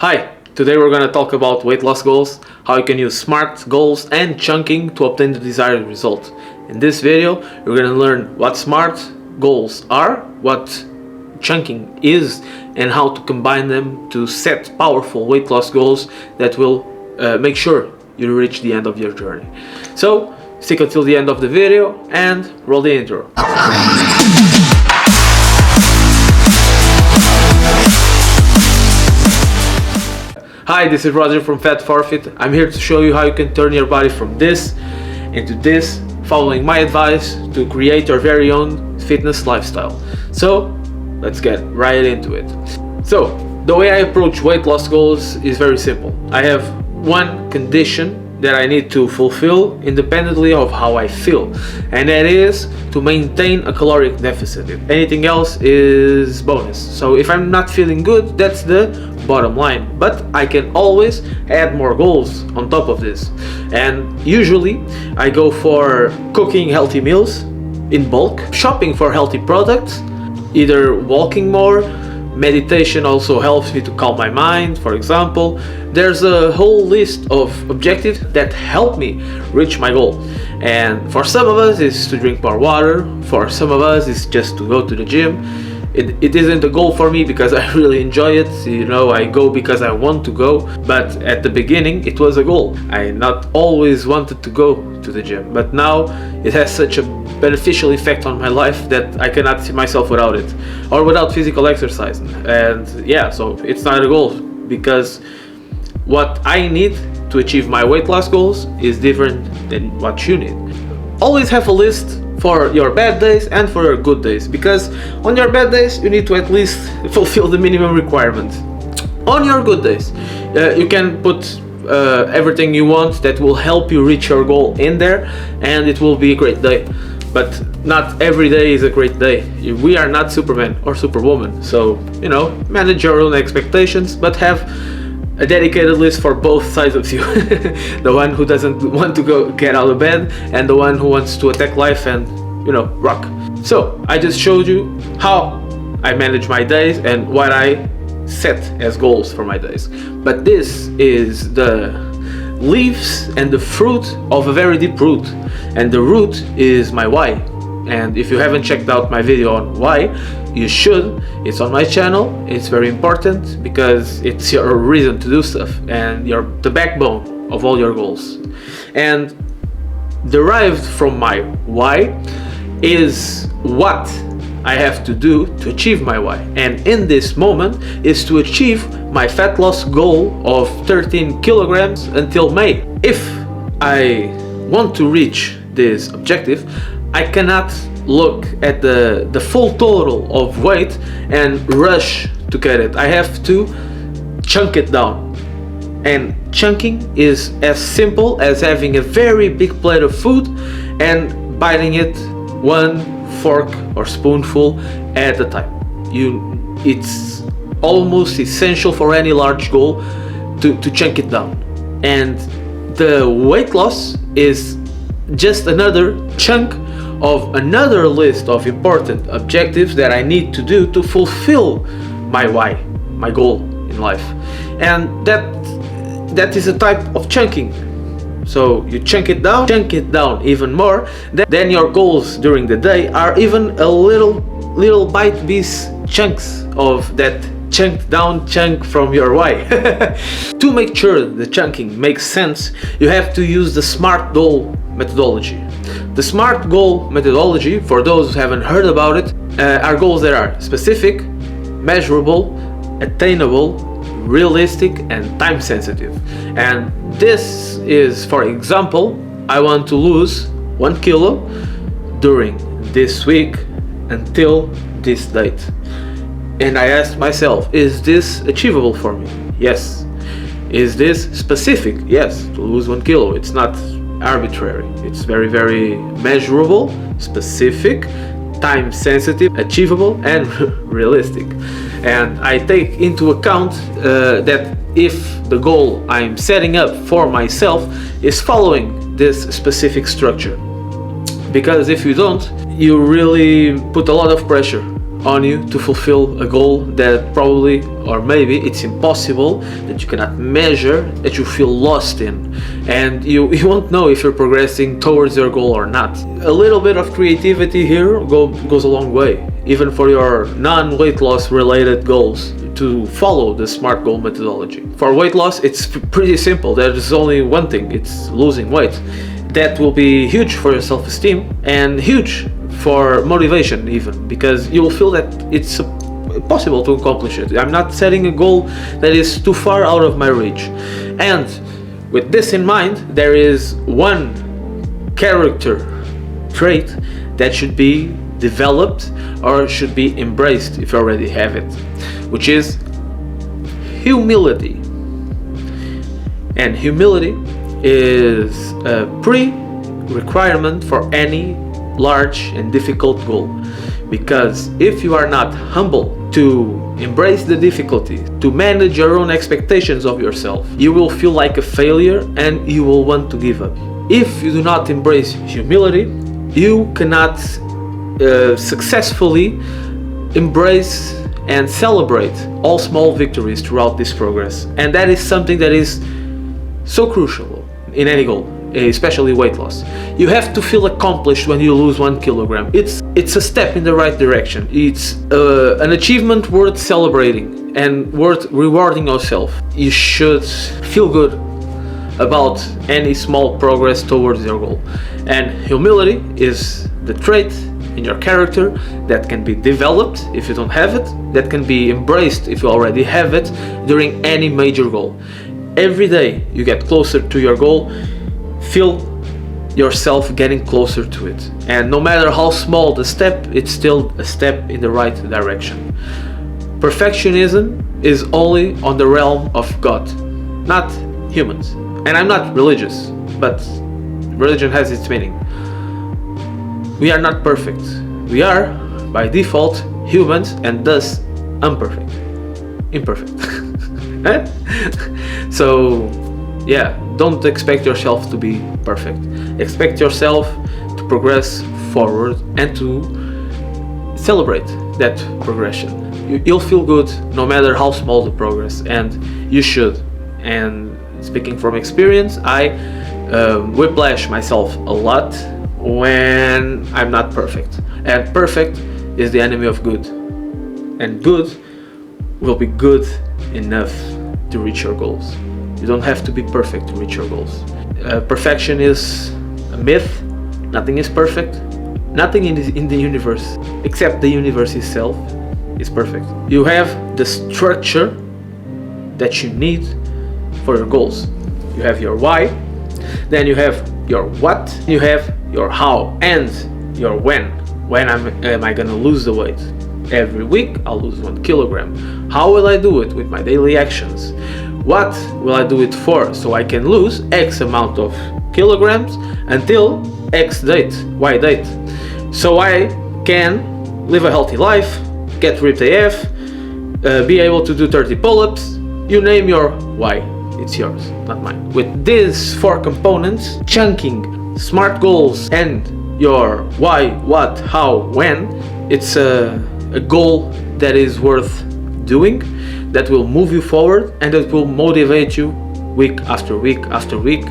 Hi, today we're going to talk about weight loss goals, how you can use SMART goals and chunking to obtain the desired result. In this video, you're going to learn what SMART goals are, what chunking is, and how to combine them to set powerful weight loss goals that will make sure you reach the end of your journey. So, stick until the end of the video and roll the intro. Hi, this is Roger from FATLOSS. I'm here to show you how you can turn your body from this into this, following my advice to create your very own fitness lifestyle. So, let's get right into it. So, the way I approach weight loss goals is very simple. I have one condition that I need to fulfill independently of how I feel, and that is to maintain a caloric deficit. Anything else is bonus. So if I'm not feeling good, that's the bottom line, but I can always add more goals on top of this. And usually I go for cooking healthy meals in bulk, shopping for healthy products, either walking more. Meditation also helps me to calm my mind, for example. There's a whole list of objectives that help me reach my goal. And for some of us it's to drink more water, for some of us it's just to go to the gym. It isn't a goal for me because I really enjoy it. You know, I go because I want to go, but at the beginning it was a goal. I not always wanted to go to the gym, but now it has such a beneficial effect on my life that I cannot see myself without it, or without physical exercise. And yeah, so it's not a goal, because what I need to achieve my weight loss goals is different than what you need. Always have a list for your bad days and for your good days, because on your bad days you need to at least fulfill the minimum requirement. On your good days you can put everything you want that will help you reach your goal in there, and it will be a great day. But not every day is a great day. We are not Superman or Superwoman, so you know, manage your own expectations, but have a dedicated list for both sides of you. The one who doesn't want to get out of bed, and the one who wants to attack life and, you know, rock. So I just showed you how I manage my days and what I set as goals for my days. But this is the leaves and the fruit of a very deep root, and the root is my why. And if you haven't checked out my video on why, you should. It's on my channel. It's very important because it's your reason to do stuff, and you're the backbone of all your goals. And derived from my why is what I have to do to achieve my why. And in this moment is to achieve my fat loss goal of 13 kilograms until May. If I want to reach this objective, I cannot look at the full total of weight and rush to get it. I have to chunk it down. And chunking is as simple as having a very big plate of food and biting it one fork or spoonful at a time. It's almost essential for any large goal to chunk it down. And the weight loss is just another chunk of another list of important objectives that I need to do to fulfill my why, my goal in life. And that is a type of chunking. So you chunk it down even more. Then your goals during the day are even a little bite-piece chunks of that chunked down chunk from your why. To make sure the chunking makes sense, you have to use the SMART goal methodology. The SMART goal methodology, for those who haven't heard about it, are goals that are specific, measurable, attainable, realistic, and time sensitive. And this is, for example, I want to lose 1 kilo during this week until this date. And I asked myself, is this achievable for me? Yes. Is this specific? Yes, to lose 1 kilo. It's not arbitrary. It's very, very measurable, specific, time sensitive, achievable, and realistic. And I take into account that if the goal I'm setting up for myself is following this specific structure. Because if you don't, you really put a lot of pressure on you to fulfill a goal that probably, or maybe it's impossible, that you cannot measure, that you feel lost in, and you won't know if you're progressing towards your goal or not. A little bit of creativity here goes a long way, even for your non-weight loss related goals, to follow the SMART goal methodology. For weight loss, it's pretty simple. There's only one thing, it's losing weight. That will be huge for your self-esteem and huge for motivation even, because you will feel that it's possible to accomplish it. I'm not setting a goal that is too far out of my reach. And with this in mind, there is one character trait that should be developed or should be embraced if you already have it, which is humility. And humility is a pre-requirement for any large and difficult goal, because if you are not humble to embrace the difficulty, to manage your own expectations of yourself, you will feel like a failure and you will want to give up. If you do not embrace humility, you cannot successfully embrace and celebrate all small victories throughout this progress. And that is something that is so crucial in any goal, especially weight loss. You have to feel accomplished when you lose 1 kilogram. It's a step in the right direction. It's an achievement worth celebrating and worth rewarding yourself. You should feel good about any small progress towards your goal. And humility is the trait in your character that can be developed if you don't have it, that can be embraced if you already have it during any major goal. Every day you get closer to your goal, feel yourself getting closer to it. And no matter how small the step, it's still a step in the right direction. Perfectionism is only on the realm of God, not humans. And I'm not religious, but religion has its meaning. We are not perfect. We are, by default, humans and thus imperfect. So, yeah, don't expect yourself to be perfect. Expect yourself to progress forward and to celebrate that progression. You'll feel good no matter how small the progress, and you should. And speaking from experience, I whiplash myself a lot when I'm not perfect. And perfect is the enemy of good. And good will be good enough to reach your goals. You don't have to be perfect to reach your goals. Perfection is a myth. Nothing is perfect. Nothing in the universe, except the universe itself, is perfect. You have the structure that you need for your goals. You have your why, then you have your what, you have your how, and your when. When am I gonna lose the weight? Every week I'll lose 1 kilogram. How will I do it? With my daily actions. What will I do it for? So I can lose X amount of kilograms until X date, Y date. So I can live a healthy life, get ripped AF, be able to do 30 pull-ups. You name your why, it's yours, not mine. With these 4 components, chunking SMART goals and your why, what, how, when, it's a goal that is worth doing, that will move you forward and that will motivate you week after week after week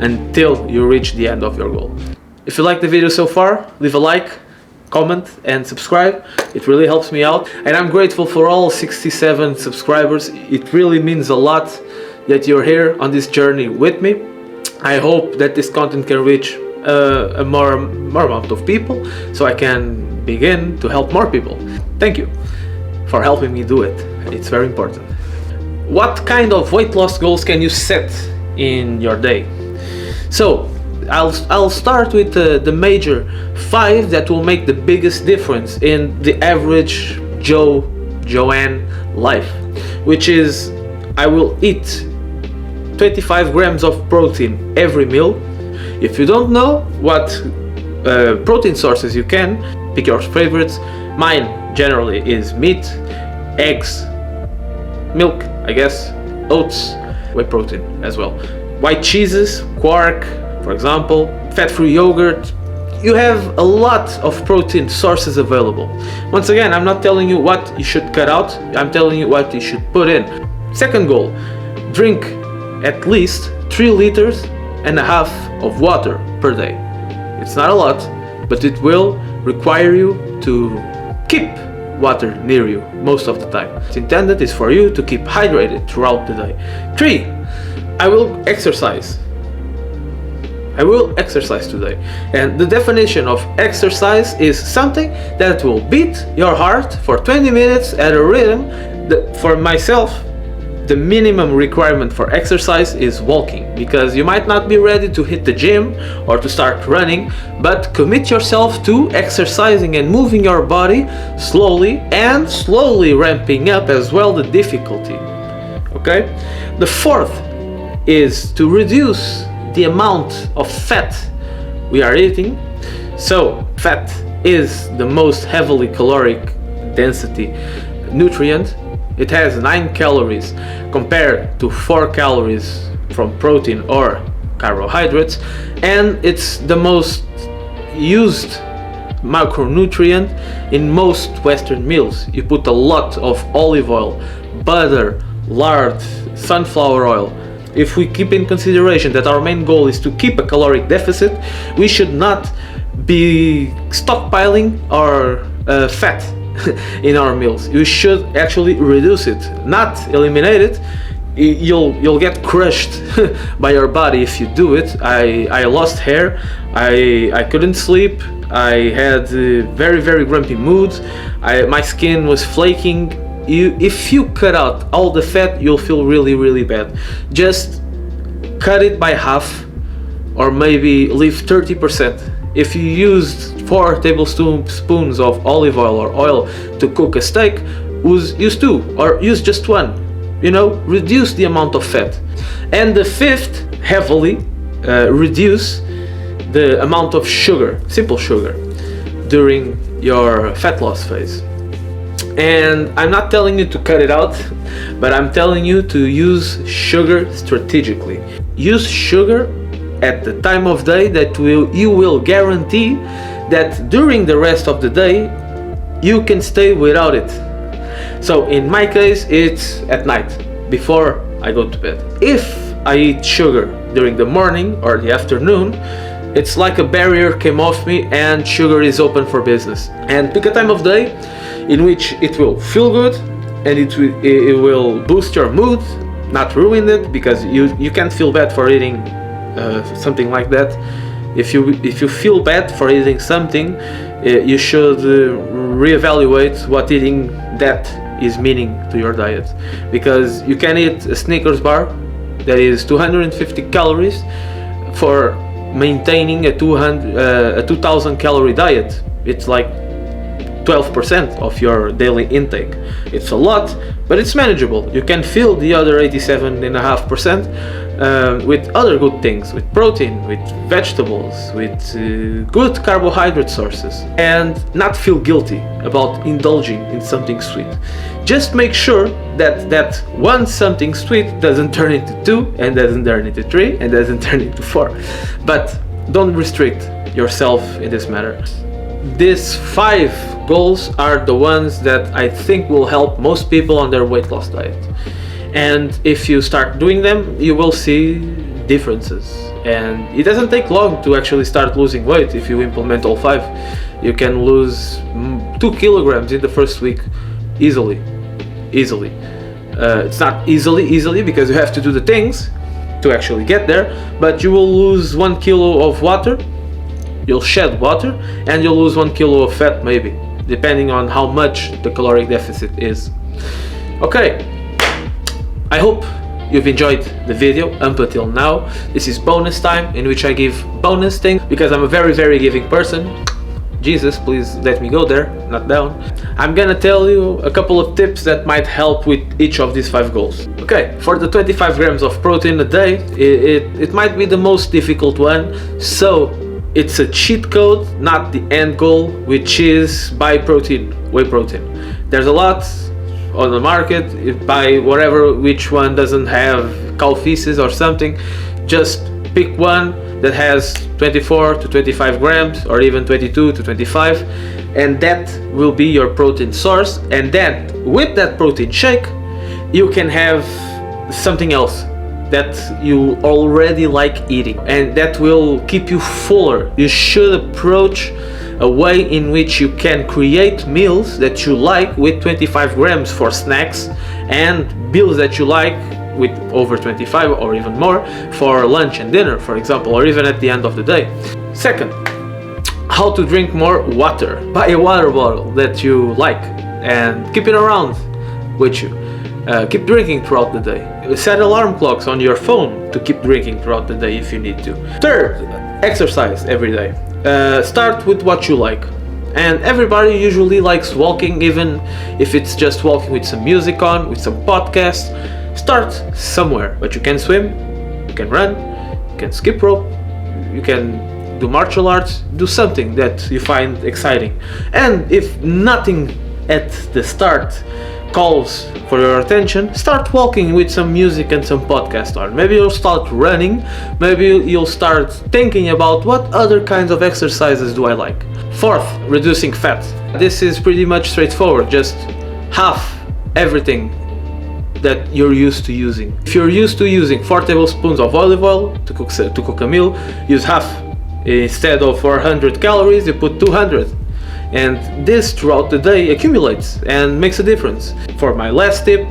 until you reach the end of your goal. If you like the video so far, leave a like, comment and subscribe. It really helps me out, and I'm grateful for all 67 subscribers. It really means a lot that you're here on this journey with me. I hope that this content can reach a more amount of people, so I can begin to help more people. Thank you for helping me do it. It's very important. What kind of weight loss goals can you set in your day? So I'll start with the major 5 that will make the biggest difference in the average Joanne life, which is I will eat 25 grams of protein every meal. If you don't know what protein sources you can, pick your favorites. Mine generally is meat, eggs, milk, I guess, oats, whey protein as well, white cheeses, quark, for example, fat-free yogurt. you have a lot of protein sources available. Once again, I'm not telling you what you should cut out, I'm telling you what you should put in. Second goal, drink at least 3.5 liters of water per day. It's not a lot, but it will require you to keep water near you most of the time. It's intended is for you to keep hydrated throughout the day. 3. I will exercise today. And the definition of exercise is something that will beat your heart for 20 minutes at a rhythm. For myself, the minimum requirement for exercise is walking, because you might not be ready to hit the gym or to start running, but commit yourself to exercising and moving your body slowly, and slowly ramping up as well the difficulty. Okay? The fourth is to reduce the amount of fat we are eating. So fat is the most heavily caloric density nutrient. It has 9 calories compared to 4 calories from protein or carbohydrates, and it's the most used macronutrient in most Western meals. You put a lot of olive oil, butter, lard, sunflower oil. If we keep in consideration that our main goal is to keep a caloric deficit, we should not be stockpiling our fat in our meals. You should actually reduce it, not eliminate it. You'll get crushed by your body if you do it. I lost hair, I couldn't sleep, I had very grumpy moods, my skin was flaking. If you cut out all the fat, you'll feel really bad. Just cut it by half, or maybe leave 30%. If you used 4 tablespoons of olive oil or oil to cook a steak, use 2 or use just 1. Reduce the amount of fat. And the fifth, heavily reduce the amount of sugar, simple sugar, during your fat loss phase. And I'm not telling you to cut it out, but I'm telling you to use sugar strategically. Use sugar at the time of day that you will guarantee that during the rest of the day you can stay without it. So in my case, it's at night before I go to bed. If I eat sugar during the morning or the afternoon, it's like a barrier came off me and sugar is open for business. And pick a time of day in which it will feel good and it will boost your mood, not ruin it, because you can't feel bad for eating something like that. If you feel bad for eating something, you should reevaluate what eating that is meaning to your diet, because you can eat a Snickers bar that is 250 calories for maintaining a 2000 calorie diet. It's like 12% of your daily intake. It's a lot, but it's manageable. You can fill the other 87.5% with other good things, with protein, with vegetables, with good carbohydrate sources, and not feel guilty about indulging in something sweet. Just make sure that one something sweet doesn't turn into 2, and doesn't turn into 3, and doesn't turn into 4. But don't restrict yourself in this matter. These 5 goals are the ones that I think will help most people on their weight loss diet. And if you start doing them, you will see differences. And it doesn't take long to actually start losing weight if you implement all 5. You can lose 2 kilograms in the first week easily. It's not easily because you have to do the things to actually get there, but you will lose 1 kilo of water, you'll shed water, and you'll lose 1 kilo of fat maybe, depending on how much the caloric deficit is. Okay, I hope you've enjoyed the video up until now. This is bonus time in which I give bonus things because I'm a very giving person. Jesus, please let me go there, not down. I'm gonna tell you a couple of tips that might help with each of these 5 goals. Okay, for the 25 grams of protein a day, it might be the most difficult one, so it's a cheat code, not the end goal, which is buy protein, whey protein. There's a lot on the market, buy whatever, which one doesn't have cow feces or something. Just pick one that has 24 to 25 grams or even 22 to 25, and that will be your protein source. And then with that protein shake you can have something else that you already like eating, and that will keep you fuller. You should approach a way in which you can create meals that you like with 25 grams for snacks, and meals that you like with over 25 or even more for lunch and dinner, for example, or even at the end of the day. Second, how to drink more water. Buy a water bottle that you like and keep it around with you. Keep drinking throughout the day. Set alarm clocks on your phone to keep drinking throughout the day if you need to. Third, exercise every day. Start with what you like. And everybody usually likes walking, even if it's just walking with some music on, with some podcasts. Start somewhere. But you can swim, you can run, you can skip rope, you can do martial arts, do something that you find exciting. And if nothing at the start calls for your attention, start walking with some music and some podcast on. Maybe you'll start running, maybe you'll start thinking about what other kinds of exercises do I like. Fourth, reducing fat. This is pretty much straightforward, just half everything that you're used to using. If you're used to using 4 tablespoons of olive oil to cook a meal, use half. Instead of 400 calories, you put 200. And this throughout the day accumulates and makes a difference. For my last tip,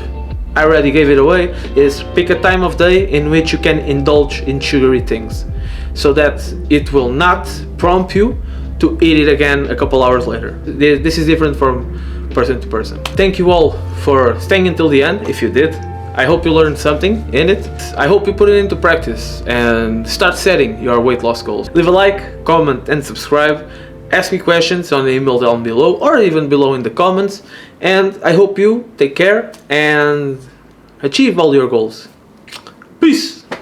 I already gave it away, is pick a time of day in which you can indulge in sugary things, so that it will not prompt you to eat it again a couple hours later. This is different from person to person. Thank you all for staying until the end. If you did, I hope you learned something in it. I hope you put it into practice and start setting your weight loss goals. Leave a like, comment and subscribe. Ask me questions on the email down below or even below in the comments, and I hope you take care and achieve all your goals. Peace!